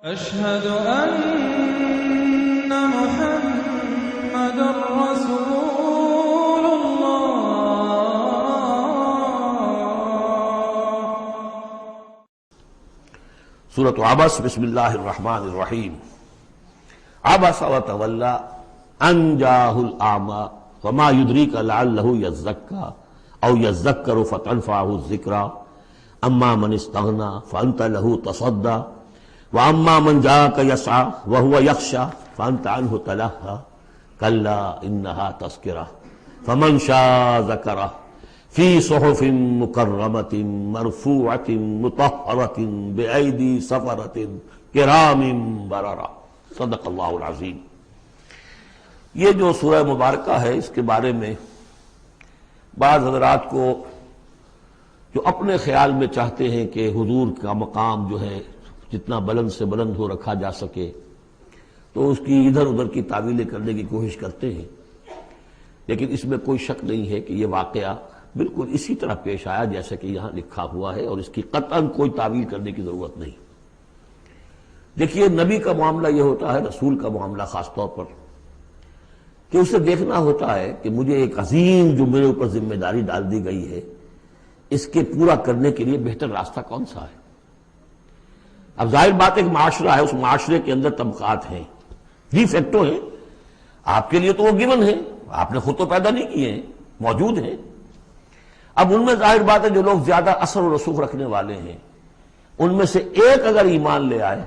أشهد أن محمد رسول الله. سورة عبس بسم اللہ الرحمن الرحیم. عبس وتولى ان جاءه الأعمى وما يدريك لعله يزكى أو يذكر فتنفعه الذكرى أما من استغنى فأنت له تصدى وأما من جاءك يسعى وهو يخشى فأنت عنه تلهى كلا إنها تذكرة فمن شاء ذكره في صحف مكرمة مرفوعة مطهرة بأيدي سفرة كرام بررة. صدق اللہ العظیم. یہ جو سورہ مبارکہ ہے اس کے بارے میں بعض حضرات کو جو اپنے خیال میں چاہتے ہیں کہ حضور کا مقام جو ہے جتنا بلند سے بلند ہو رکھا جا سکے تو اس کی ادھر ادھر کی تعویلیں کرنے کی کوشش کرتے ہیں، لیکن اس میں کوئی شک نہیں ہے کہ یہ واقعہ بالکل اسی طرح پیش آیا جیسا کہ یہاں لکھا ہوا ہے، اور اس کی قطعاً کوئی تعویل کرنے کی ضرورت نہیں. دیکھیے، نبی کا معاملہ یہ ہوتا ہے، رسول کا معاملہ خاص طور پر، کہ اسے دیکھنا ہوتا ہے کہ مجھے ایک عظیم جو میرے اوپر ذمہ داری ڈال دی گئی ہے اس کے پورا کرنے کے لیے بہتر راستہ کون سا ہے. اب ظاہر بات ایک معاشرہ ہے، اس معاشرے کے اندر طبقات ہیں، ڈی فیکٹو ہیں. آپ کے لیے تو وہ گیون ہیں، آپ نے خود تو پیدا نہیں کیے ہیں، موجود ہیں. اب ان میں ظاہر بات ہے جو لوگ زیادہ اثر و رسوخ رکھنے والے ہیں ان میں سے ایک اگر ایمان لے آئے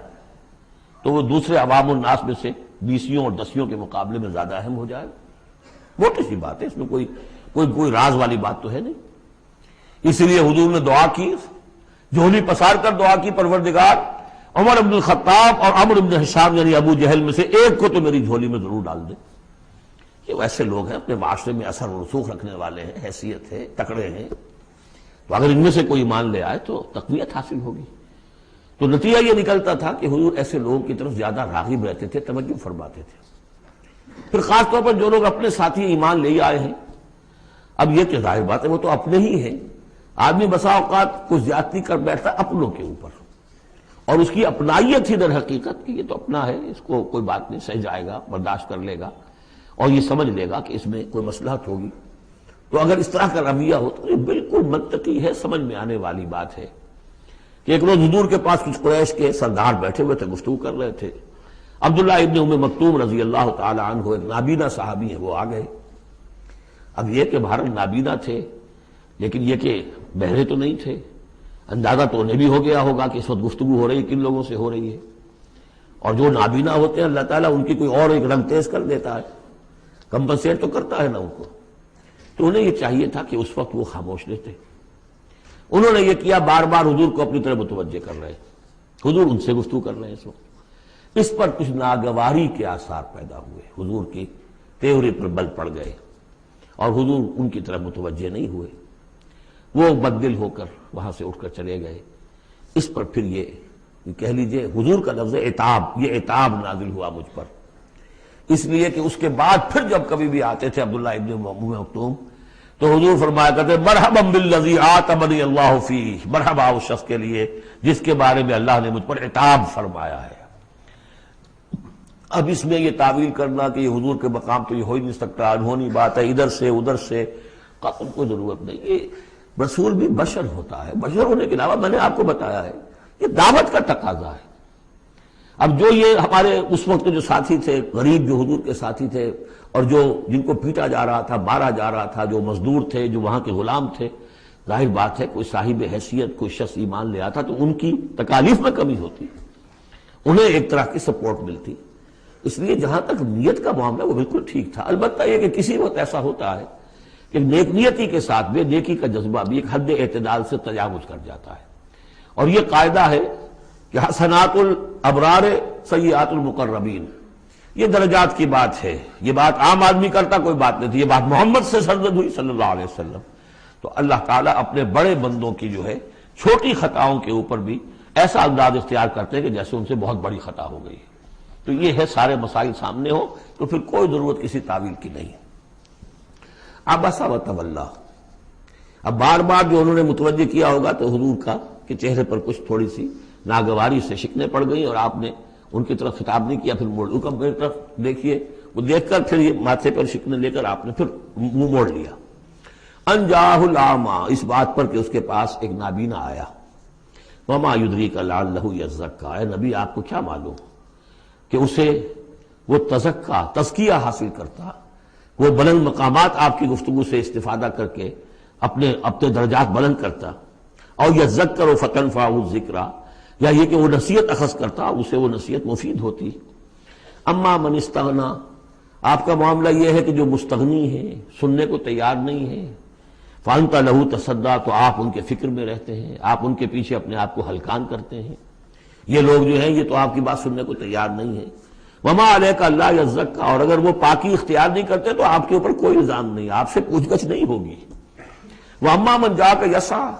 تو وہ دوسرے عوام الناس میں سے بیسیوں اور دسیوں کے مقابلے میں زیادہ اہم ہو جائے. موٹی سی بات ہے، اس میں کوئی راز والی بات تو ہے نہیں. اس لیے حضور نے دعا کی، جھولی پسار کر دعا کی، پروردگار عمر بن الخطاب اور عمرو بن ہشام یعنی ابو جہل میں سے ایک کو تو میری جھولی میں ضرور ڈال دے. یہ ویسے لوگ ہیں اپنے معاشرے میں اثر و رسوخ رکھنے والے ہیں، حیثیت ہے، تکڑے ہیں، تو اگر ان میں سے کوئی ایمان لے آئے تو تقویت حاصل ہوگی. تو نتیجہ یہ نکلتا تھا کہ حضور ایسے لوگوں کی طرف زیادہ راغب رہتے تھے، توجہ فرماتے تھے. پھر خاص طور پر جو لوگ اپنے ساتھی ایمان لے آئے ہیں، اب یہ کہ ظاہر بات ہے وہ تو اپنے ہی ہیں. آدمی بسا اوقات کچھ زیادتی کر بیٹھتا اپنوں کے اوپر، اور اس کی اپنائیت ہی در حقیقت کہ یہ تو اپنا ہے، اس کو کوئی بات نہیں، سہ جائے گا، برداشت کر لے گا اور یہ سمجھ لے گا کہ اس میں کوئی مصلحت ہوگی. تو اگر اس طرح کا رویہ ہو تو یہ بالکل منطقی ہے، سمجھ میں آنے والی بات ہے. کہ ایک روز حضور کے پاس کچھ قریش کے سردار بیٹھے ہوئے تھے، گفتگو کر رہے تھے. عبداللہ ابن ام مکتوم رضی اللہ تعالی عنہ ایک نابینا صحابی ہیں، وہ آ گئے. اب یہ کہ بہرحال نابینا تھے، لیکن یہ کہ بہرے تو نہیں تھے. اندازہ تو انہیں بھی ہو گیا ہوگا کہ اس وقت گفتگو ہو رہی کن لوگوں سے ہو رہی ہے. اور جو نابینا ہوتے ہیں اللہ تعالیٰ ان کی کوئی اور ایک رنگ تیز کر دیتا ہے، کمپنسیٹ تو کرتا ہے نا ان کو. تو انہیں یہ چاہیے تھا کہ اس وقت وہ خاموش رہتے. انہوں نے یہ کیا، بار بار حضور کو اپنی طرف متوجہ کر رہے. حضور ان سے گفتگو کر رہے ہیں اس وقت. اس پر کچھ ناگواری کے آثار پیدا ہوئے، حضور کی تیوری پر بل پڑ گئے اور حضور ان کی طرف متوجہ نہیں ہوئے. وہ بددل ہو کر وہاں سے اٹھ کر چلے گئے. اس پر پھر یہ کہہ لیجئے حضور کا لفظ عتاب، یہ عتاب نازل ہوا مجھ پر، اس لیے کہ اس کے بعد پھر جب کبھی بھی آتے تھے عبداللہ ابن ام مکتوم تو حضور فرمایا کرتے مرحبا بالذی عاتبنی اللہ فیہ، مرحبا اس شخص کے لیے جس کے بارے میں اللہ نے مجھ پر عتاب فرمایا ہے. اب اس میں یہ تعویل کرنا کہ یہ حضور کے مقام تو یہ ہو ہی نہیں سکتا، انہونی بات ہے، ادھر سے ادھر سے، قطعاً کوئی ضرورت نہیں. یہ رسول بھی بشر ہوتا ہے، بشر ہونے کے علاوہ میں نے آپ کو بتایا ہے یہ دعوت کا تقاضا ہے. اب جو یہ ہمارے اس وقت جو ساتھی تھے، غریب جو حضور کے ساتھی تھے، اور جو جن کو پیٹا جا رہا تھا، مارا جا رہا تھا، جو مزدور تھے، جو وہاں کے غلام تھے، ظاہر بات ہے کوئی صاحب حیثیت کوئی شخص ایمان لے آتا تو ان کی تکالیف میں کمی ہوتی، انہیں ایک طرح کی سپورٹ ملتی. اس لیے جہاں تک نیت کا معاملہ وہ بالکل ٹھیک تھا. البتہ یہ کہ کسی وقت ایسا ہوتا ہے کہ نیک نیتی کے ساتھ بے نیکی کا جذبہ بھی ایک حد اعتدال سے تجاوز کر جاتا ہے. اور یہ قاعدہ ہے کہ حسنات الابرار سیئات المقربین، یہ درجات کی بات ہے. یہ بات عام آدمی کرتا کوئی بات نہیں تھی، یہ بات محمد سے سرزد ہوئی صلی اللہ علیہ وسلم. تو اللہ تعالیٰ اپنے بڑے بندوں کی جو ہے چھوٹی خطاؤں کے اوپر بھی ایسا انداز اختیار کرتے ہیں کہ جیسے ان سے بہت بڑی خطا ہو گئی. تو یہ ہے سارے مسائل سامنے ہو تو پھر کوئی ضرورت کسی تعویل کی نہیں. عبس وتولی، اب بار بار جو انہوں نے متوجہ کیا ہوگا تو حضور کا کہ چہرے پر کچھ تھوڑی سی ناگواری سے شکنیں پڑ گئیں اور آپ نے ان کی طرف خطاب نہیں کیا، پھر موڑ کر میری طرف دیکھیے، وہ دیکھ کر پھر یہ ماتھے پر شکن لے کر آپ نے پھر منہ موڑ لیا۔ ان جاءہ الاعمی، اس بات پر کہ اس کے پاس ایک نابینا آیا۔ وما یدریک لعلہ یزکیٰ، اے نبی آپ کو کیا معلوم کہ اسے وہ تزکیہ حاصل کرتا، وہ بلند مقامات آپ کی گفتگو سے استفادہ کر کے اپنے درجات بلند کرتا، او یذکر فتنفعہ الذکریٰ، یا یہ کہ وہ نصیحت اخذ کرتا، اسے وہ نصیحت مفید ہوتی۔ اما من استغنی، آپ کا معاملہ یہ ہے کہ جو مستغنی ہے، سننے کو تیار نہیں ہے، فانت لہ تصدیٰ، تو آپ ان کے فکر میں رہتے ہیں، آپ ان کے پیچھے اپنے آپ کو ہلکان کرتے ہیں۔ یہ لوگ جو ہیں یہ تو آپ کی بات سننے کو تیار نہیں ہے۔ وما علیک الا یزکیٰ، اور اگر وہ پاکی اختیار نہیں کرتے تو آپ کے اوپر کوئی الزام نہیں، آپ سے پوچھ گچھ نہیں ہوگی۔ واما من جاءک یسعیٰ،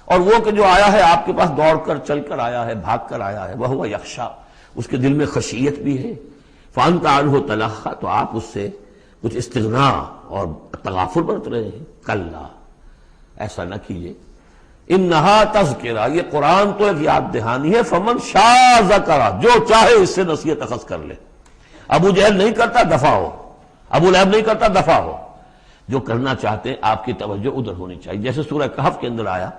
اور وہ کہ جو آیا ہے آپ کے پاس دوڑ کر چل کر آیا ہے، بھاگ کر آیا ہے، وہو یخشیٰ، اس کے دل میں خشیت بھی ہے، فانت عنہ تلہیٰ، تو آپ اس سے کچھ استغنا اور تغافل برت رہے ہیں۔ کلا، ایسا نہ کیجیے، انہا تذکرہ، یہ قرآن تو ایک یاد دہانی ہے، فمن شاء ذکرہ، جو چاہے اس سے نصیحت اخذ کر لے۔ ابو جہل نہیں کرتا دفع ہو، ابو لہب نہیں کرتا دفع ہو، جو کرنا چاہتے ہیں آپ کی توجہ ادھر ہونی چاہیے۔ جیسے سورہ کہف کے اندر آیا،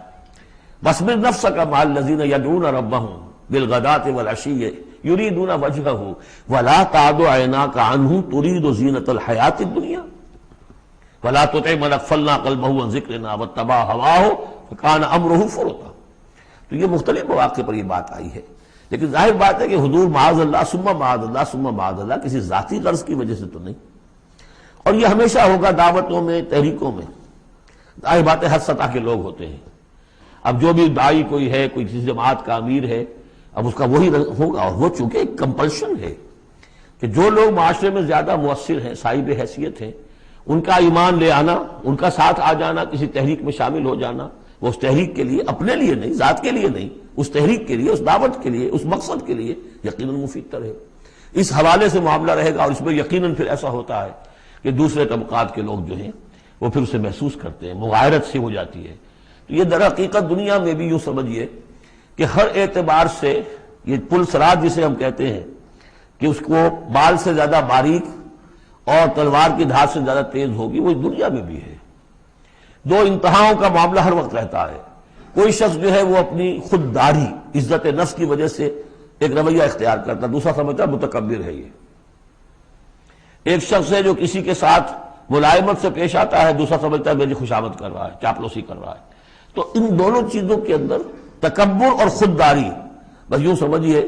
وَاصْبِرْ نَفْسَكَ مَعَ الَّذِينَ يَدْعُونَ رَبَّهُمْ بِالْغَدَاةِ وَالْعَشِيِّ يُرِيدُونَ وَجْهَهُ وَلَا تَعْدُ عَيْنَاكَ عَنْهُمْ تُرِيدُ زِينَةَ الْحَيَاةِ الدُّنْيَا وَلَا تُطِعْ مَنْ أَغْفَلْنَا قَلْبَهُ عَنْ ذِكْرِنَا وَاتَّبَعَ هَوَاهُ فَكَانَ أَمْرُهُ فُرُطًا۔ تو یہ مختلف مواقع پر یہ بات آئی ہے، لیکن ظاہر بات ہے کہ حضور معاذ اللہ ثم معاذ اللہ ثم معاذ اللہ کسی ذاتی غرض کی وجہ سے تو نہیں، اور یہ ہمیشہ ہوگا دعوتوں میں، تحریکوں میں۔ ظاہر بات ہے ہر سطح کے لوگ ہوتے ہیں، اب جو بھی داعی کوئی ہے، کوئی کسی جماعت کا امیر ہے، اب اس کا وہی ہوگا، اور وہ چونکہ ایک کمپلشن ہے کہ جو لوگ معاشرے میں زیادہ مؤثر ہیں، صاحب حیثیت ہیں، ان کا ایمان لے آنا، ان کا ساتھ آ جانا، کسی تحریک میں شامل ہو جانا، وہ اس تحریک کے لیے، اپنے لیے نہیں، ذات کے لیے نہیں، اس تحریک کے لیے، اس دعوت کے لیے، اس مقصد کے لیے یقیناً مفید تر ہے۔ اس حوالے سے معاملہ رہے گا، اور اس میں یقیناً پھر ایسا ہوتا ہے کہ دوسرے طبقات کے لوگ جو ہیں وہ پھر اسے محسوس کرتے ہیں، مغایرت سی ہو جاتی ہے۔ تو یہ در حقیقت دنیا میں بھی یوں سمجھیے کہ ہر اعتبار سے یہ پل سرات جسے ہم کہتے ہیں کہ اس کو بال سے زیادہ باریک اور تلوار کی دھار سے زیادہ تیز ہوگی، وہ دنیا میں بھی ہے۔ دو انتہاؤں کا معاملہ ہر وقت رہتا ہے۔ کوئی شخص جو ہے وہ اپنی خودداری، عزت نفس کی وجہ سے ایک رویہ اختیار کرتا، دوسرا سمجھتا متکبر ہے یہ۔ ایک شخص ہے جو کسی کے ساتھ ملائمت سے پیش آتا ہے، دوسرا سمجھتا ہے میری خوشامد کر رہا ہے، چاپلوسی کر رہا ہے۔ تو ان دونوں چیزوں کے اندر تکبر اور خودداری، بس یوں سمجھیے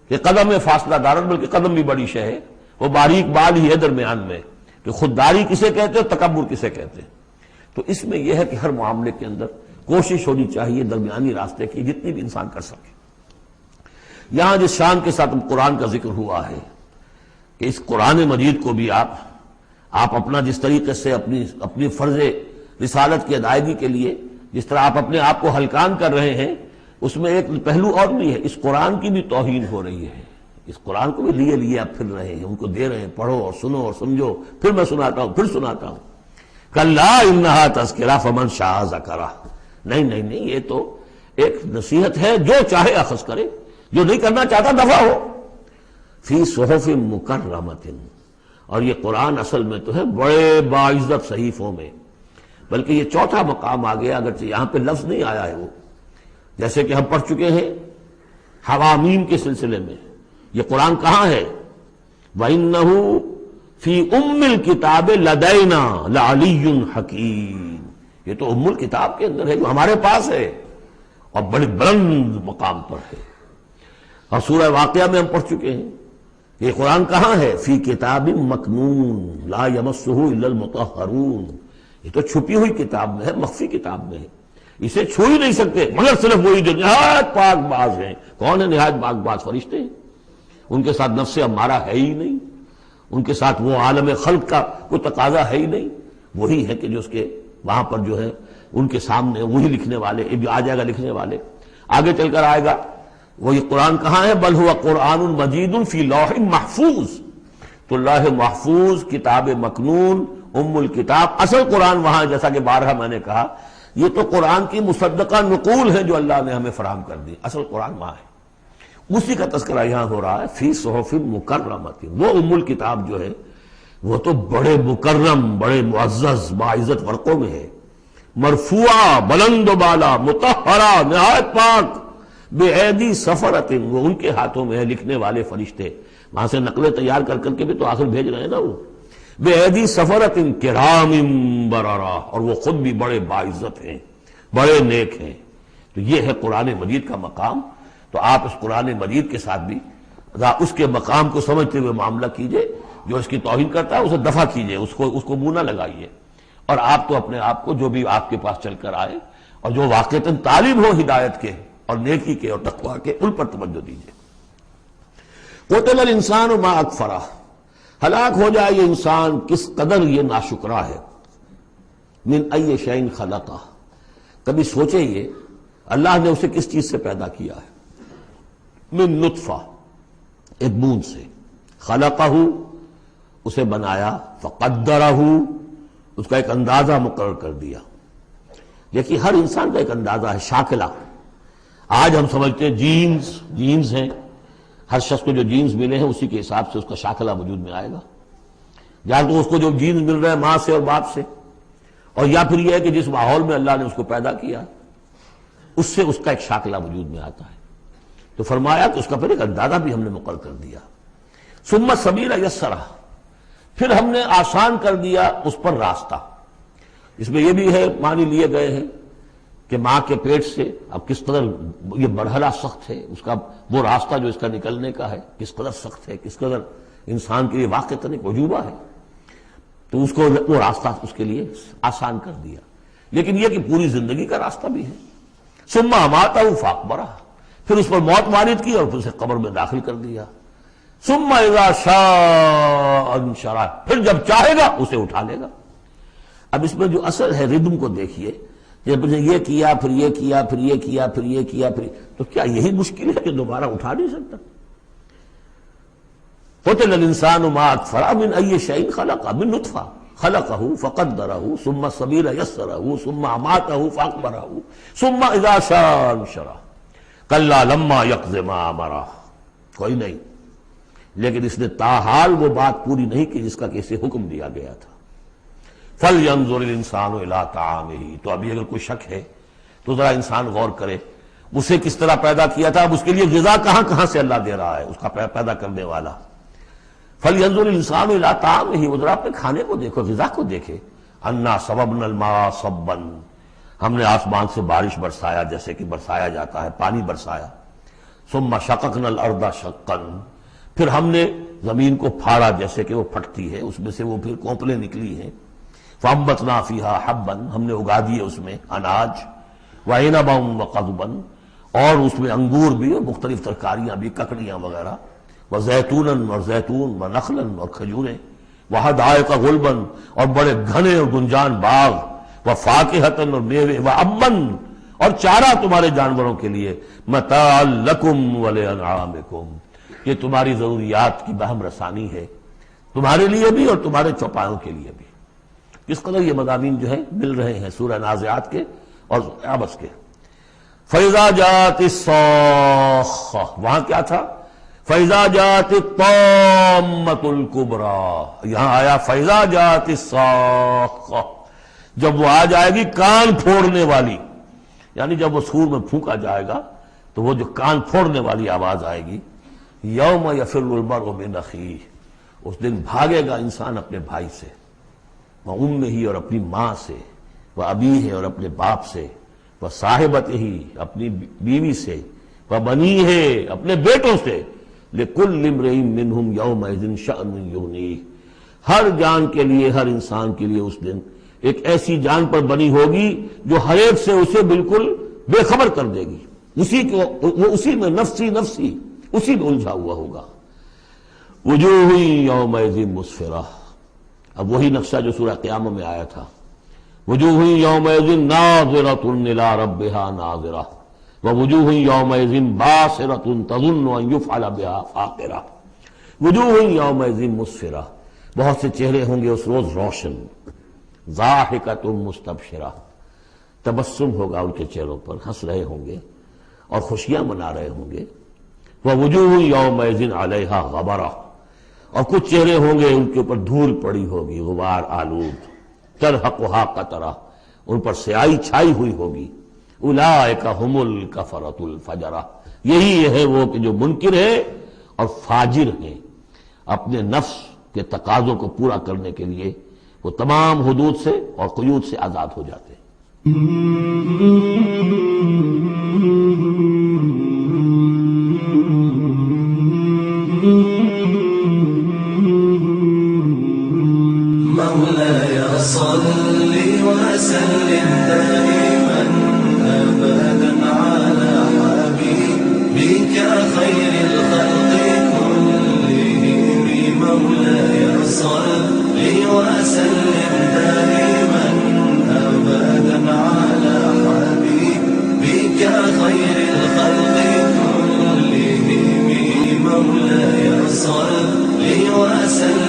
کہ قدم میں فاصلہ دارن، بلکہ قدم بھی بڑی شے ہے، وہ باریک بال ہی ہے درمیان میں کہ خودداری کسے کہتے ہیں، تکبر کسے کہتے ہیں۔ تو اس میں یہ ہے کہ ہر معاملے کے اندر کوشش ہونی چاہیے درمیانی راستے کی، جتنی بھی انسان کر سکے۔ یہاں جس شان کے ساتھ قرآن کا ذکر ہوا ہے کہ اس قرآن مجید کو بھی آپ اپنا جس طریقے سے اپنی فرض رسالت کی ادائیگی کے لیے جس طرح آپ اپنے آپ کو ہلکان کر رہے ہیں، اس میں ایک پہلو اور بھی ہے، اس قرآن کی بھی توہین ہو رہی ہے۔ اس قرآن کو بھی لیے آپ پھر رہے ہیں، ان کو دے رہے ہیں، پڑھو اور سنو اور سمجھو، پھر میں سناتا ہوں، پھر سناتا ہوں۔ کلا انہا تذکرہ فمن شاء ذکرہ، نہیں، یہ تو ایک نصیحت ہے، جو چاہے اخذ کرے، جو نہیں کرنا چاہتا دفع ہو۔ فی صحف مکرمۃ، اور یہ قرآن اصل میں تو ہے بڑے باعزت صحیفوں میں، بلکہ یہ چوتھا مقام آ گیا، اگرچہ یہاں پہ لفظ نہیں آیا ہے وہ، جیسے کہ ہم پڑھ چکے ہیں حوامیم کے سلسلے میں۔ یہ قرآن کہاں ہے؟ وَإِنَّهُ فِي أُمِّ الْكِتَابِ لَدَيْنَا لَعَلِيٌّ حَكِيمٌ، یہ تو ام الکتاب کے اندر ہے جو ہمارے پاس ہے اور بڑے بلند مقام پر ہے۔ اور سورہ واقعہ میں ہم پڑھ چکے ہیں یہ قرآن کہاں ہے؟ فی کتاب مکنون لا یمسہ الا المطہرون، یہ تو چھپی ہوئی کتاب میں ہے، مخفی کتاب میں ہے، اسے چھو ہی نہیں سکتے مگر صرف وہی جو نہایت پاک باز ہیں۔ کون ہے نہایت پاک باز؟ فرشتے ہیں، ان کے ساتھ نفس امارہ ہے ہی نہیں، ان کے ساتھ وہ عالم خلق کا کوئی تقاضا ہے ہی نہیں، وہی ہے کہ جو اس کے وہاں پر جو ہے ان کے سامنے وہی لکھنے والے، آ جائے گا لکھنے والے، آگے چل کر آئے گا۔ وہ یہ قرآن کہاں ہے؟ بل ہوا قرآن مجید فی لوح محفوظ، تو لوح محفوظ، کتاب مکنون، ام الکتاب، اصل قرآن وہاں ہے، جیسا کہ بارہا میں نے کہا یہ تو قرآن کی مصدقہ نقول ہے جو اللہ نے ہمیں فراہم کر دی، اصل قرآن وہاں ہے۔ اسی کا تذکرہ یہاں ہو رہا ہے فی صحف مکرمۃ. وہ ام الکتاب جو ہے وہ تو بڑے مکرم، بڑے معزز باعزت ورقوں میں ہے. مرفوعہ، بلند و بالا، مطہرہ، نہایت پاک، بے ایدی سفرۃ، وہ ان کے ہاتھوں میں ہے لکھنے والے فرشتے. وہاں سے نقلیں تیار کر کر کے بھی تو آخر بھیج رہے ہیں نا وہ. بے ایدی سفرۃ کرام بررہ، اور وہ خود بھی بڑے باعزت ہیں، بڑے نیک ہیں. تو یہ ہے قرآن مجید کا مقام. تو آپ اس قرآن مجید کے ساتھ بھی اس کے مقام کو سمجھتے ہوئے معاملہ کیجئے. جو اس کی توہین کرتا ہے اسے دفع کیجئے، اس کو منہ نہ لگائیے. اور آپ تو اپنے آپ کو جو بھی آپ کے پاس چل کر آئے اور جو واقعتاً طالب ہو ہدایت کے اور نیکی کے اور تقویٰ کے، ان پر توجہ دیجئے. قتل الانسان ما اکفرہ، ہلاک ہو جائے یہ انسان کس قدر یہ ناشکرا ہے. من ای شیء خلقہ، کبھی سوچے یہ اللہ نے اسے کس چیز سے پیدا کیا ہے. من نطفہ، ایک بوند سے. خلقہ، اسے بنایا. فقدرہ، اس کا ایک اندازہ مقرر کر دیا. دیکھیے ہر انسان کا ایک اندازہ ہے، شاکلہ. آج ہم سمجھتے ہیں جینز ہیں، ہر شخص کو جو جینز ملے ہیں اسی کے حساب سے اس کا شاکلہ وجود میں آئے گا. یا تو اس کو جو جینز مل رہے ہیں ماں سے اور باپ سے، اور یا پھر یہ ہے کہ جس ماحول میں اللہ نے اس کو پیدا کیا اس سے اس کا ایک شاکلہ وجود میں آتا ہے. تو فرمایا کہ اس کا پھر ایک اندازہ بھی ہم نے مقرر کر دیا. ثم السبیل یسرہ، پھر ہم نے آسان کر دیا اس پر راستہ. اس میں یہ بھی ہے معنی لیے گئے ہیں کہ ماں کے پیٹ سے اب کس قدر یہ مرحلہ سخت ہے، اس کا وہ راستہ جو اس کا نکلنے کا ہے کس قدر سخت ہے، کس قدر انسان کے لیے واقعتاً ایک عجوبہ ہے. تو اس کو وہ راستہ اس کے لیے آسان کر دیا. لیکن یہ کہ پوری زندگی کا راستہ بھی ہے. ثم اماتہ فاقبرہ، پھر اس پر موت وارد کی اور پھر اسے قبر میں داخل کر دیا. ثم اذا شاء انشرہ، پھر جب چاہے گا اسے اٹھا لے گا. اب اس میں جو اصل ہے ردم کو دیکھیے، جب یہ کیا پھر یہ کیا پھر یہ کیا پھر یہ کیا پھر، تو کیا یہی مشکل ہے کہ دوبارہ اٹھا نہیں سکتا؟ قتل الانسان ما اکفرہ من ای شیء خلقہ من نطفہ خلقہ فقدرہ ثم السبیل یسرہ ثم اماتہ فاقبرہ ثم اذا شاء انشرہ کلا لما یقض ما امرہ. کوئی نہیں، لیکن اس نے تاحال وہ بات پوری نہیں کی جس کا کہ اسے حکم دیا گیا تھا. فَلْيَنظُرِ الْإِنسَانُ إِلَىٰ طَعَامِهِ، تو ابھی اگر کوئی شک ہے تو ذرا انسان غور کرے اسے کس طرح پیدا کیا تھا، اب اس کے لیے غذا کہاں سے اللہ دے رہا ہے، اس کا پیدا کرنے والا. فَلْيَنظُرِ الْإِنسَانُ إِلَىٰ طَعَامِهِ، وہ ذرا اپنے کھانے کو دیکھو، غذا کو دیکھے. أَنَّا صَبَبْنَا الْمَاءَ صَبًّا، ہم نے آسمان سے بارش برسایا جیسے کہ برسایا جاتا ہے، پانی برسایا. ثُمَّ شَقَقْنَا الْأَرْضَ شَقًّا، پھر ہم نے زمین کو پھاڑا جیسے کہ وہ پھٹتی ہے، اس میں سے وہ پھر کونپلیں نکلی ہیں. فَأَنبَتْنَا فِيهَا حَبًّا، ہم نے اگا دیے اس میں اناج. وَعِنَبًا وَقَضْبًا، اور اس میں انگور بھی اور مختلف ترکاریاں بھی، ککڑیاں وغیرہ. وَزَيْتُونًا، اور زیتون، وَنَخْلًا، اور کھجوریں. وَحَدَائِقَ غُلْبًا، اور بڑے گھنے اور گنجان باغ. وَفَاكِهَةً، اور میوے. وَأَبًّا، اور چارہ تمہارے جانوروں کے لیے. مَتَاعًا لَكُمْ وَلِأَنْعَامِكُمْ، یہ تمہاری ضروریات کی بہم رسانی ہے، تمہارے لیے بھی اور تمہارے چوپایوں کے لیے بھی. کس قدر یہ مضامین جو ہے مل رہے ہیں سورہ نازعات کے اور عبس کے. فَإِذَا جَاءَتِ الصَّاخَّةُ، وہاں کیا تھا؟ فَإِذَا جَاءَتِ الطَّامَّةُ الْكُبْرَىٰ، یہاں آیا فَإِذَا جَاءَتِ الصَّاخَّةُ، جب وہ آ جائے گی کان پھوڑنے والی. یعنی جب وہ سور میں پھونکا جائے گا تو وہ جو کان پھوڑنے والی آواز آئے گی. یوم یفر المرء من اخیہ، اس دن بھاگے گا انسان اپنے بھائی سے. وامہ، اور اپنی ماں سے. وابیہ، اور اپنے باپ سے. وصاحبتہ، اپنی بیوی سے. وبنیہ، اپنے بیٹوں سے. لکل امرئ منہم یومئذ شأن یغنیہ، ہر جان کے لیے، ہر انسان کے لیے اس دن ایک ایسی جان پر بنی ہوگی جو ہر ایک سے اسے بالکل بے خبر کر دے گی. وہ اسی میں نفسی نفسی اسی میں الجھا ہوا ہوگا. وجوہ یومئذ مسفرہ، اب وہی نقشہ جو سورہ قیامہ میں آیا تھا. وجوہ یومئذ ناظرۃ الی ربہا ناظرہ، ووجوہ یومئذ باسرۃ تظن ان یفعل بہا فاقرہ. وجوہ یومئذ مسفرہ، بہت سے چہرے ہوں گے اس روز روشن. ضاحکۃ مستبشرہ، تبسم ہوگا ان کے چہروں پر، ہنس رہے ہوں گے اور خوشیاں منا رہے ہوں گے. وَوُجُوهٌ يَوْمَئِذٍ عَلَيْهَا غَبَرَةٌ، اور کچھ چہرے ہوں گے ان کے اوپر دھول پڑی ہوگی، غبار آلود، ترہقها قطرہ، ان پر سیاہی چھائی ہوئی ہوگی۔ اولئک هم الکفرۃ الفجرہ، یہی ہے وہ کہ جو منکر ہے اور فاجر ہیں، اپنے نفس کے تقاضوں کو پورا کرنے کے لیے وہ تمام حدود سے اور قیود سے آزاد ہو جاتے ہیں۔ مولاي صل وسلم دائما أبدا على حبيبك خير الخلق كلهم، مولاي صل وسلم دائما أبدا على حبيبك خير الخلق كلهم، مولاي صل وسلم